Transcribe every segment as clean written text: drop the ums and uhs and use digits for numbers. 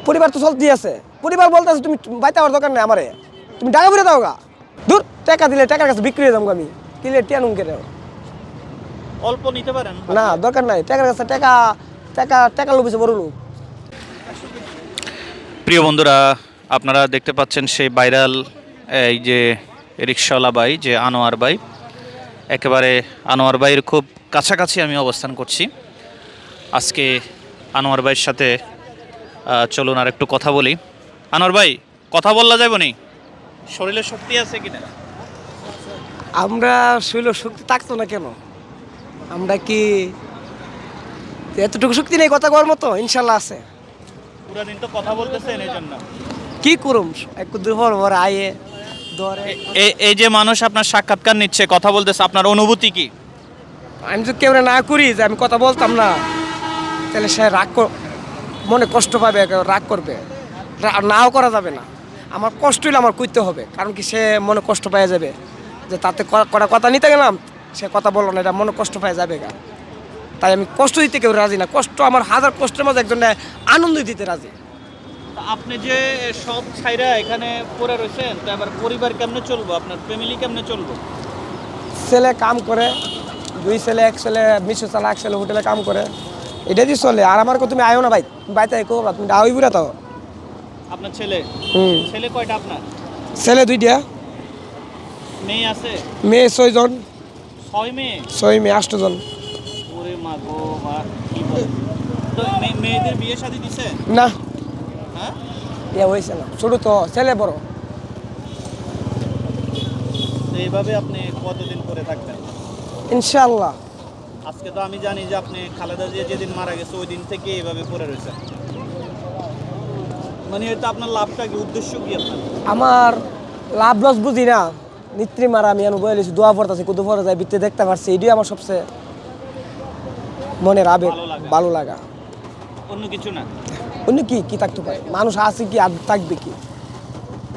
পরিবার তো চলতেই আছে। পরিবার বলতে আছে তুমি বাইতে আমার দরকার নেই আমারে, তুমি টাকা ফিরে দাও গা। দূর, টাকা দিলে টাকার কাছে বিক্রি হয়ে যাবো আমি, কিলে টিয়ানুম কেন? অল্প নিতে পারেন না, দরকার নাই টাকার কাছে, টাকা টাকা টাকা লোভেছে বড় লোক। প্রিয় বন্ধুরা, আপনারা দেখতে পাচ্ছেন সেই ভাইরাল এই যে রিক্সাওয়ালা ভাই, যে আনোয়ার ভাই, একেবারে আনোয়ার ভাইয়ের খুব কাছাকাছি আমি অবস্থান করছি আজকে। আনোয়ার ভাইয়ের সাথে চলুন আর একটু কথা বলি। আনোয়ার ভাই, কথা বললা যাবে নি? শরীরে শক্তি আছে কিনা? আমরা শৈল শক্তি থাকতো না কেন? আমরা কি এতটুকু শক্তি নেই কথা কওয়ার মতো? ইনশাল্লাহ আছে। পুরো দিন তো কথা বলতেছেন, এই জন্য। কি করুম, একটু দুপুর ভর আয়ে ধরে। এই যে মানুষ আপনার সাক্ষাৎকার নিচ্ছে, কথা বলতেছে, আপনার অনুভূতি কি? আমি যদি কেউ না করি যে আমি কথা বলতাম না, তাহলে সে মনে কষ্ট পাবে, রাগ করবে। নাও করা যাবে না, আমার কষ্ট হলে আমার করতে হবে। কারণ কি, সে মনে কষ্ট পেয়ে যাবে যে তাতে কটা কথা নিতে গেলাম, সে কথা বললো না, এটা মনে কষ্ট পেয়ে যাবে গা। তাই আমি কষ্ট দিতে কেউ রাজি না। কষ্ট আমার হাজার কষ্টের মাঝে একজনে আনন্দ দিতে রাজি। আপনি যে সব ছাইরা এখানে পড়ে রয়েছেন, তো এবার পরিবার কেমনে চলবো, আপনার ফ্যামিলি কেমনে চলবো? ছেলে কাম করে, দুই ছেলে, এক ছেলে মিশু চালা, এক ছেলে হোটেলে কাম করে, এটা দিয়ে চলে। আর আমার তুমি আয়ো না ভাই, তুমি বাইতে করবা, তুমি আওই বুড়া তো। আপনার ছেলে? ছেলে কয়টা আপনার? ছেলে দুইটা, মেয়ে আছে? মেয়ে 6 জন। 6 মেয়ে? 6 মেয়ে 8 জন। ওরে মা গো মা, কি বল! তো মেয়েদের বিয়ে শাদী দিছে? না, হ্যাঁ, ইয়ে হয়েছে না, ছোট তো, ছেলে বড়। তো এইভাবে আপনি কতদিন করে থাকবেন? ইনশাআল্লাহ। আজকে তো আমি জানি যে আপনি খালেদা জিয়া যেদিন মারা গেছে ওই দিন থেকে এইভাবে পড়ে রয়েছেন। মানে এটা আপনার লাভটা কি, উদ্দেশ্য কি আপনার? আমার লাভ লস বুঝি না, নিত্রি মারা আমি এনে বলেছি, দোয়া পড়তেছি, কুদু পড়ে যায়, বিত্তে দেখতে পারছি, এটাই আমার সবচেয়ে মনের আবেগ, ভালো লাগা। অন্য কিছু না? অন্য কি কি থাকতে পারে? মানুষ আছে কি আর থাকবে কি?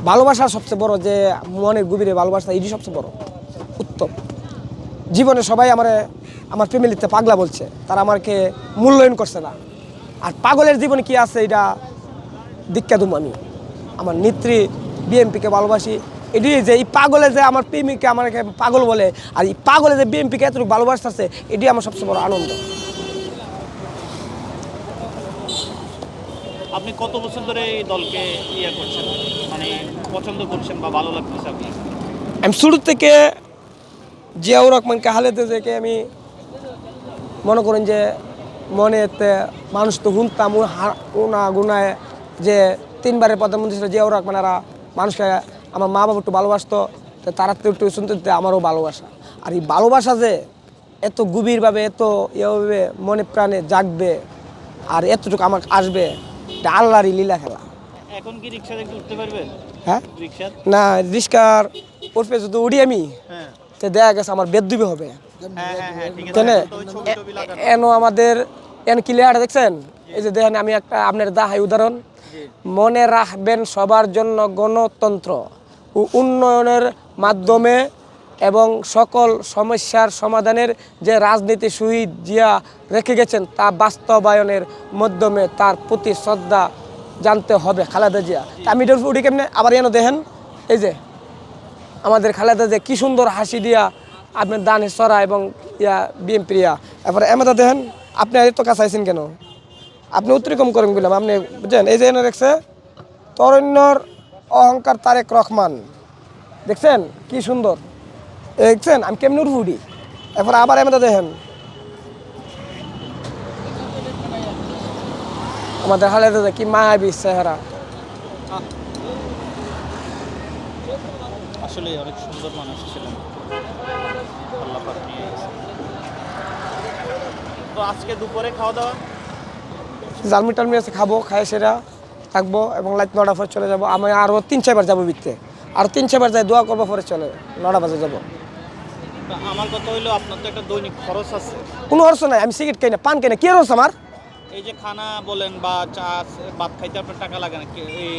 ভালোবাসা সবচেয়ে বড়, যে মনের গভীরে ভালোবাসা, এটি সবচেয়ে বড় উত্তম। জীবনে সবাই আমার ফ্যামিলিতে পাগলা বলছে, তারা আমাকে মূল্যায়ন করছে না। আর পাগলের জীবনে কি আছে, এটা দীক্ষা দুম আমি। আমার নেত্রী বিএমপিকে ভালোবাসি, এটি যে এই পাগলে যে আমার প্রেমিককে আমাকে পাগল বলে, আর এই পাগলে যে বিএমপিকে এতটুকু ভালোবাসতেছে, এটি আমার সবচেয়ে বড় আনন্দ। আপনি কত বছর ধরে এই দলকে ইয়ে করছেন, মানে পছন্দ করছেন বা ভালো লাগতেছে আপনার? আমি শুরু থেকে জিয়াউর রহমানকে, খালেদা জিয়াকে আমি মনে করেন যে মনেতে মানুষ তো শুনতাম উনা গুনায়, যে 3বারের প্রধানমন্ত্রী ছিল জিয়াউর রহমানেরা, মানুষকে, আমার মা বাবা একটু ভালোবাসতো, তো তারা তো একটু শুনতে দিতে, আমারও ভালোবাসা। আর এই ভালোবাসা যে এত গভীরভাবে, এত ইয়েভাবে মনে প্রাণে জাগবে, আর এতটুকু আমার আসবে, এটা আল্লাহরই লীলা খেলা। এখন কি রিক্সা দেখতে উঠতে পারবেন? হ্যাঁ, রিক্সা? না, রিস্কার ওরফে যদি উড়ি আমি, হ্যাঁ তো দেখা গেছে আমার বেদবি হবে। হ্যাঁ হ্যাঁ হ্যাঁ, ঠিক আছে। কেন এখন তো ওই ছবি টবি লাগানো। এনো আমাদের এন ক্লিয়ার দেখছেন, এই যে দেখেন, আমি একটা আপনার দাহাই উদাহরণ, মনে রাখবেন সবার জন্য গণতন্ত্র ও উন্নয়নের মাধ্যমে এবং সকল সমস্যার সমাধানের যে রাজনীতি শহীদ জিয়া রেখে গেছেন, তা বাস্তবায়নের মাধ্যমে তার প্রতি শ্রদ্ধা জানতে হবে খালেদা জিয়া। তা আমি উঠি কেমনে, আবার এনে দেখেন, এই যে আমাদের খালেদা জিয়া কি সুন্দর হাসি দিয়া আপনার দানে সরা এবং ইয়া বিএমপিয়া। এরপরে এমএদা দেখেন, আপনি এত কাছে আইছেন কেন? আপনি অতিক্রম করেন বললাম, আপনি বুঝছেন, এই যে এনে দেখছে তরুণ্যর অহংকার তারেক রহমান, দেখছেন কি সুন্দর, দেখছেন আমি কেমনি উঠি। এরপরে আবার এমএদা দেখেন, আমাদের খালেদা জিয়া কি মায়াবী চেহারা। আসলে অনেক সুন্দর মানুষ ছিলেন, আল্লাহ পাক নিয়ে গেছে। তো আজকে দুপুরে খাওয়া দাওয়া? জালমি টালমি আছে, খাবো, খাই সেরা থাকবো এবং লাইট 9টা পরে চলে যাবো। আমি আরও 3-4 বার যাবো বিকতে, আরও 3-4 বার যাই, দোয়া করবো, পরে চলে 9টা বাজে যাবো। তা আমার কথা হইলো, আপনার তো একটা দৈনিক খরচ আছে। কোনো খরচ নাই, আমি সিগারেট খাই না, পান খাই না, কি খরচ আমার? এই যে খানা বলেন বা চা, ভাত খাইতে আপনার টাকা লাগে না,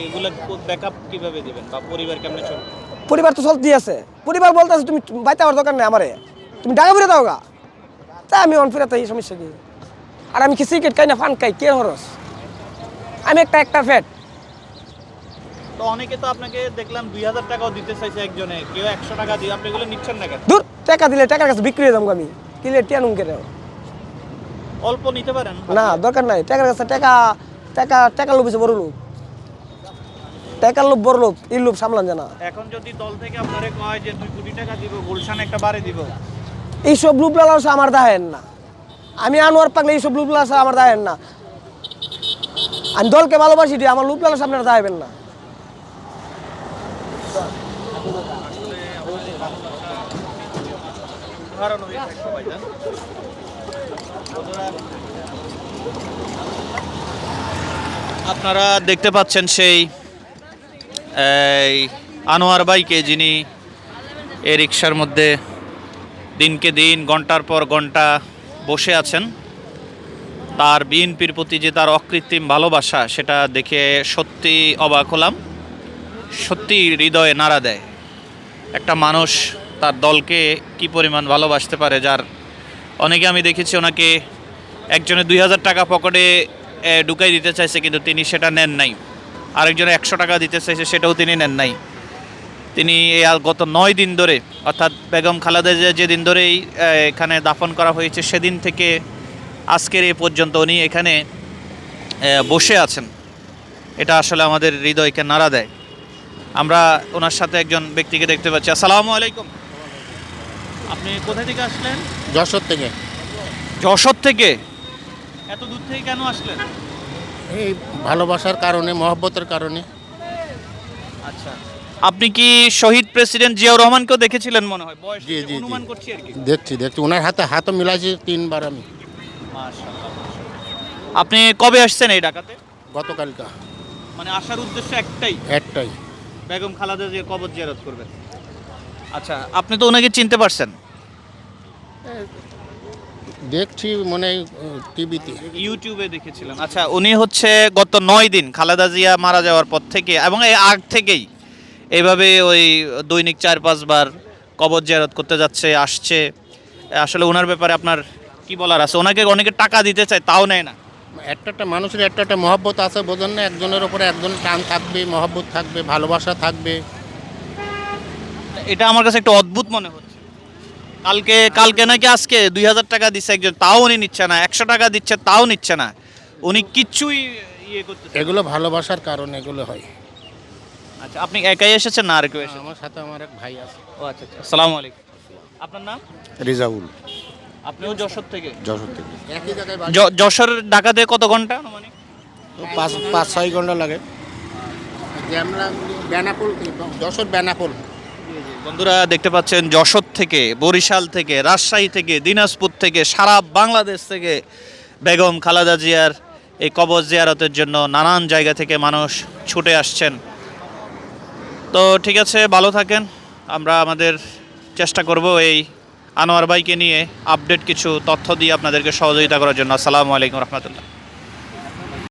এগুলো ব্যাকআপ কিভাবে দিবেন বা পরিবার কেমনে চলবে? পরিবার তো চলতেই আছে। পরিবার বলতে আছে তুমি বাইতে আমার দরকার নেই আমারে, তুমি টাকা ফিরে দাও গা। তাই আমি অন ফিরে, এই সমস্যা কি? আর আমি কি সিগারেট খাই না, পান খাই, কে খরচ? আমি একটা ফ্যাট, তো অনেকে তো আপনাকে দেখলাম 2000 টাকাও দিতে চাইছে একজনে, কেউ 100 টাকা দিয়ে, আপনি এগুলো নিচ্ছেন না কেন? দূর টাকা দিলে টাকার কাছে বিক্রি হয়ে যাবো আমি, কিলে টিয়ানুম কেন? অল্প নিতে পারেন। না দরকার নাই, টাকার কাছে টাকা, টাকা টাকা লোভ হচ্ছে বড় লোক, টাকার লোভ বড় লোক, এই লোভ সামলান জানা। এখন যদি দল থেকে আপনারে কয় যে 2 কোটি টাকা দিব, গুলশান একটা বাড়ি দিব, এইসব লোভ লালসা আমার দাহেন না, আমি আনোয়ার পাগলে এইসব লোভ লালসা আমার দাহেন না, আমি দলকে ভালোবাসি, আমার লোভ লালসা আপনারা দাহেবেন না। উদাহরণ হয়ে থাকতে ভাইজান। আপনারা দেখতে পাচ্ছেন সেই এই আনোয়ার ভাইকে, যিনি এই রিক্সার মধ্যে দিনকে দিন ঘন্টার পর ঘন্টা বসে আছেন। তার বিএনপির প্রতি যে তার অকৃত্রিম ভালোবাসা, সেটা দেখে সত্যি অবাক হলাম, সত্যি হৃদয়ে নাড়া দেয়। একটা মানুষ তার দলকে কি পরিমাণ ভালোবাসতে পারে, যার অনেকে আমি দেখেছি ওনাকে একজনে 2000 টাকা পকেটে ঢুকাই দিতে চাইছে, কিন্তু তিনি সেটা নেন নাই। আরেকজনে 100 টাকা দিতে চাইছে, সেটাও তিনি নেন নাই। তিনি গত 9 দিন ধরে, অর্থাৎ বেগম খালেদা জিয়া যেদিন ধরেই এখানে দাফন করা হয়েছে, সেদিন থেকে আজকের এ পর্যন্ত উনি এখানে বসে আছেন। এটা আসলে আমাদের হৃদয়কে নাড়া দেয়। আমরা ওনার সাথে একজন ব্যক্তিকে দেখতে পাচ্ছি। আসসালামু আলাইকুম। আপনি কোথা থেকে আসলেন? যশোর থেকে। যশোর থেকে? এত দূর থেকে কেন আসলেন? এই ভালোবাসার কারণে, মহব্বতের কারণে। আচ্ছা, আপনি কি শহীদ প্রেসিডেন্ট জিয়াউর রহমানকেও দেখেছিলেন মনে হয়? বয়স জি, জি, জি। অনুমান করছি আর কি। দেখছি ওনার হাতে হাতও মিলাইছি 3 বার আমি। মাশাআল্লাহ। আপনি কবে আসছেন এই ঢাকাতে? গতকালকা। মানে আসার উদ্দেশ্য একটাই, একটাই। বেগম খালেদা জিয়ার কবর জিয়ারত করবেন। আচ্ছা, আপনি তো ওনাকে চিনতে পারছেন? দেখছি মনে হয় টিভিতে। ইউটিউবে দেখেছিলাম। আচ্ছা, উনি হচ্ছে গত 9 দিন খালেদা জিয়া মারা যাওয়ার পর থেকে এবং এই আগ থেকেই এইভাবে ওই দৈনিক 4-5 বার কবর জিয়ারত করতে যাচ্ছে, আসছে। আসলে ওনার ব্যাপারে আপনার কি বলার আছে? ওনাকে অনেকে টাকা দিতে চায়, তাও নেয় না। একটা মানুষের একটা মহব্বত আছে, বোঝেন না? একজনের উপরে একজন টান থাকবে, মহব্বত থাকবে, ভালোবাসা থাকবে। এটা আমার কাছে একটু অদ্ভুত মনে হচ্ছে। কালকে নাকি আজকে 2000 টাকা দিচ্ছে একজন, তাও উনি নিচ্ছে না। 100 টাকা দিচ্ছে, তাও নিচ্ছে না। উনি কিচ্ছুই ইয়ে করতেছে। এগুলো ভালোবাসার কারণে এগুলো হয়। আচ্ছা, আপনি একাই এসেছেন না আর কেউ এসেছেন? আমার সাথে আমার এক ভাই আছে। ও আচ্ছা আচ্ছা। আসসালামু আলাইকুম। আপনার নাম? রিজাউল। আপনিও যশোর থেকে? যশোর থেকে। একই জায়গায় বাড়ি। যশোর ঢাকাতে কত ঘন্টা মানে? 5-6 ঘন্টা লাগে। আমরা বেনাপোল, যশোর বেনাপোল। বন্ধুরা দেখতে পাচ্ছেন, যশোর থেকে, বরিশাল থেকে, রাজশাহী থেকে, দিনাজপুর থেকে, সারা বাংলাদেশ থেকে বেগম খালেদা জিয়ার এই কবর জিয়ারতের জন্য নানান জায়গা থেকে মানুষ ছুটে আসছেন। তো ঠিক আছে, ভালো থাকেন। আমরা আমাদের চেষ্টা করব এই আনোয়ার ভাইকে নিয়ে আপডেট কিছু তথ্য দিয়ে আপনাদেরকে সহযোগিতা করার জন্য। আসসালামু আলাইকুম রহমতুল্লাহ।